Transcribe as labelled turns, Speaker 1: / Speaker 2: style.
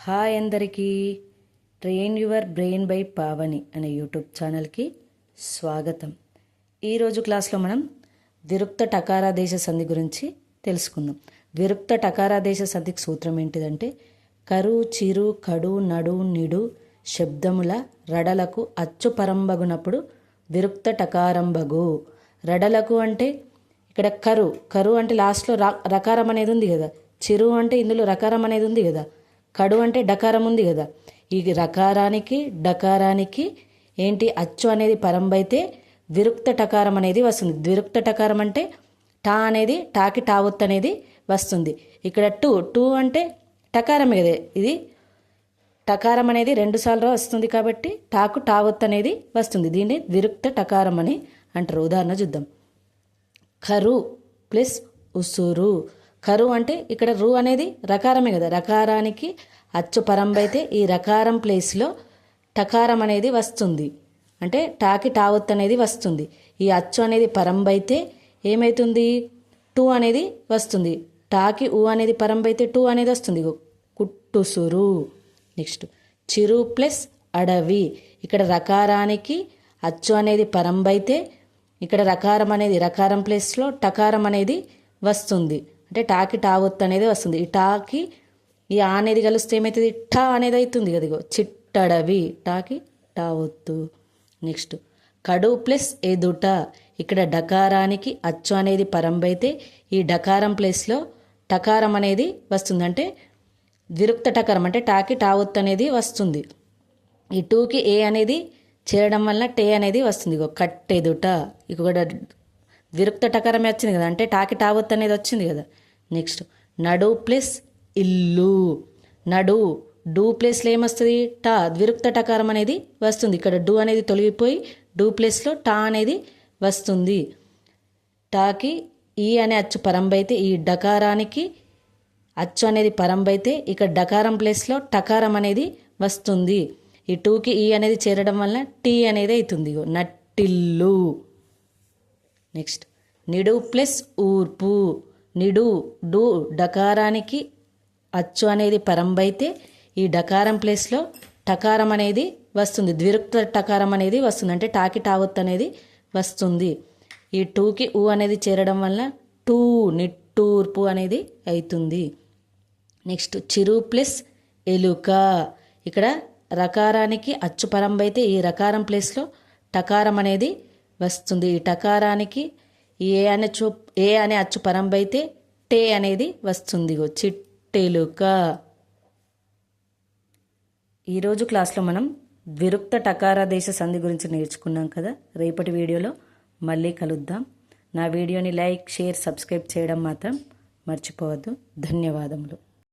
Speaker 1: Hi అందరికీ. Train your brain by Pavani అనే YouTube ఛానల్కి స్వాగతం. ఈరోజు క్లాస్లో మనం విరుక్త టకారాదేశ సంధి గురించి తెలుసుకుందాం. విరుక్త టకారాదేశ సంధికి సూత్రం ఏంటిదంటే కరు చిరు కడు నడు నిడు శబ్దముల రడలకు అచ్చు పరంబగునప్పుడు విరుక్త టకారంబగు. రడలకు అంటే ఇక్కడ కరు అంటే లాస్ట్లో రకారం అనేది ఉంది కదా. చిరు అంటే ఇందులో రకారం అనేది ఉంది కదా. కడు అంటే డకారం ఉంది కదా. ఈ రకారానికి డకారానికి ఏంటి అచ్చు అనేది పరంబైతే విరుక్త టకారం అనేది వస్తుంది. ద్విరుక్త టకారం అంటే టా అనేది టాకి టావొత్తు అనేది వస్తుంది. ఇక్కడ టూ అంటే టకారమే కదా. ఇది టకారం అనేది 2 సార్లు వస్తుంది కాబట్టి టాకు టావొత్తు అనేది వస్తుంది. దీన్ని విరుక్త టకారం అని అంటారు. ఉదాహరణ చూద్దాం. కరు ప్లస్ ఉసురు. కరు అంటే ఇక్కడ రు అనేది రకారమే కదా. రకారానికి అచ్చు పరంబైతే ఈ రకారం ప్లేస్లో టకారం అనేది వస్తుంది. అంటే టాకి టావొత్తు అనేది వస్తుంది. ఈ అచ్చు అనేది పరంబైతే ఏమవుతుంది? టూ అనేది వస్తుంది. టాకి ఊ అనేది పరంబైతే టూ అనేది వస్తుంది. కుట్టుసురు. నెక్స్ట్ చిరు ప్లస్ అడవి. ఇక్కడ రకారానికి అచ్చు అనేది పరంబైతే ఇక్కడ రకారం అనేది రకారం ప్లేస్లో టకారం అనేది వస్తుంది. అంటే టాకి టావొత్తు అనేది వస్తుంది. ఈ టాకి ఈ ఆ అనేది కలిస్తే ఏమవుతుంది? టా అనేది అవుతుంది కదా. ఇగో చిట్టడవి. టాకి టావొత్తు. నెక్స్ట్ కడు ప్లస్ ఎదుట. ఇక్కడ డకారానికి అచ్చు అనేది పరంబైతే ఈ డకారం ప్లేస్లో టకారం అనేది వస్తుంది. అంటే విరుక్త టకారం అంటే టాకి టావొత్తు అనేది వస్తుంది. ఈ టూకి ఏ అనేది చేరడం వల్ల టే అనేది వస్తుంది. ఇగో కట్టెదుట. ఇక కూడా విరుక్త టకారమే వచ్చింది కదా. అంటే టాకి టావొత్తు అనేది వచ్చింది కదా. నెక్స్ట్ నడు ప్లస్ ఇల్లు. నడు డూ ప్లేస్లో ఏమొస్తుంది? టా. ద్విరుక్త టకారం అనేది వస్తుంది. ఇక్కడ డూ అనేది తొలగిపోయి డూ ప్లేస్లో టా అనేది వస్తుంది. టాకి ఈ అనే అచ్చు పరంబైతే ఈ డకారానికి అచ్చు అనేది పరంబైతే ఇక్కడ డకారం ప్లేస్లో టకారం అనేది వస్తుంది. ఈ టూకి ఈ అనేది చేరడం వల్ల టీ అనేది అవుతుంది. నట్టిల్లు. నెక్స్ట్ నిడు ప్లస్ ఊర్పు. నిడు డు డకారానికి అచ్చు అనేది పరంబైతే ఈ డకారం ప్లేస్లో టకారం అనేది వస్తుంది. ద్విరుక్త టకారం అనేది వస్తుంది. అంటే టాకి టావొత్తు అనేది వస్తుంది. ఈ టూకి ఊ అనేది చేరడం వల్ల టూ నిట్టూర్పు అనేది అవుతుంది. నెక్స్ట్ చిరు ప్లస్ ఎలుక. ఇక్కడ రకారానికి అచ్చు పరంబైతే ఈ రకారం ప్లేస్లో టకారం అనేది వస్తుంది. ఈ టకారానికి ఏ అనే అచ్చు పరంబైతే టే అనేది వస్తుంది. చిట్టెలుక. ఈరోజు క్లాస్లో మనం విరుక్త టకారాదేశ సంధి గురించి నేర్చుకున్నాం కదా. రేపటి వీడియోలో మళ్ళీ కలుద్దాం. నా వీడియోని లైక్, షేర్, సబ్స్క్రైబ్ చేయడం మాత్రం మర్చిపోవద్దు. ధన్యవాదములు.